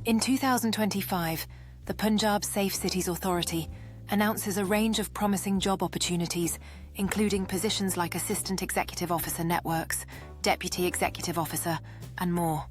In 2025, the Punjab Safe Cities Authority announces a range of promising job opportunities, including positions like Assistant Executive Officer Networks, Deputy Executive Officer, and more.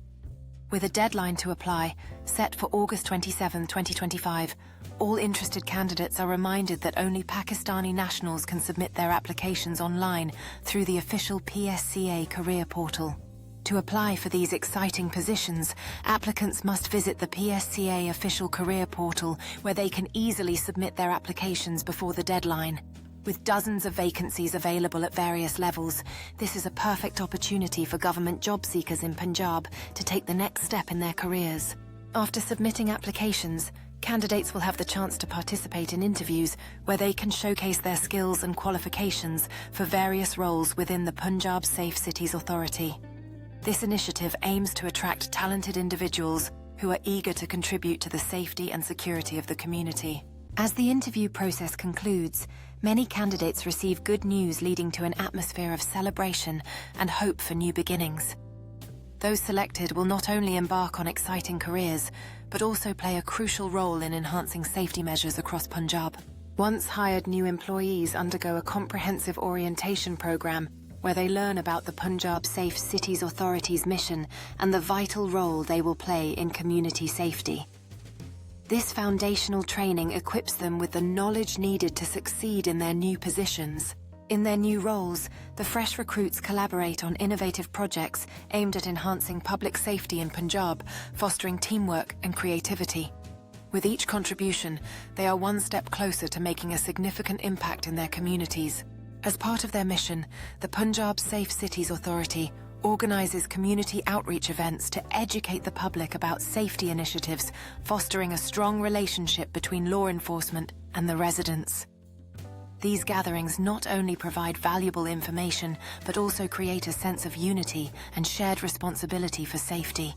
With a deadline to apply set for August 27, 2025, all interested candidates are reminded that only Pakistani nationals can submit their applications online through the official PSCA career portal. To apply for these exciting positions, applicants must visit the PSCA official career portal, where they can easily submit their applications before the deadline. With dozens of vacancies available at various levels, this is a perfect opportunity for government job seekers in Punjab to take the next step in their careers. After submitting applications, candidates will have the chance to participate in interviews where they can showcase their skills and qualifications for various roles within the Punjab Safe Cities Authority. This initiative aims to attract talented individuals who are eager to contribute to the safety and security of the community. As the interview process concludes, many candidates receive good news, leading to an atmosphere of celebration and hope for new beginnings. Those selected will not only embark on exciting careers, but also play a crucial role in enhancing safety measures across Punjab. Once hired new employees undergo a comprehensive orientation program where they learn about the Punjab Safe Cities Authority's mission and the vital role they will play in community safety. This foundational training equips them with the knowledge needed to succeed in their new positions. In their new roles, the fresh recruits collaborate on innovative projects aimed at enhancing public safety in Punjab, fostering teamwork and creativity. With each contribution, they are one step closer to making a significant impact in their communities. As part of their mission, the Punjab Safe Cities Authority organises community outreach events to educate the public about safety initiatives, fostering a strong relationship between law enforcement and the residents. These gatherings not only provide valuable information, but also create a sense of unity and shared responsibility for safety.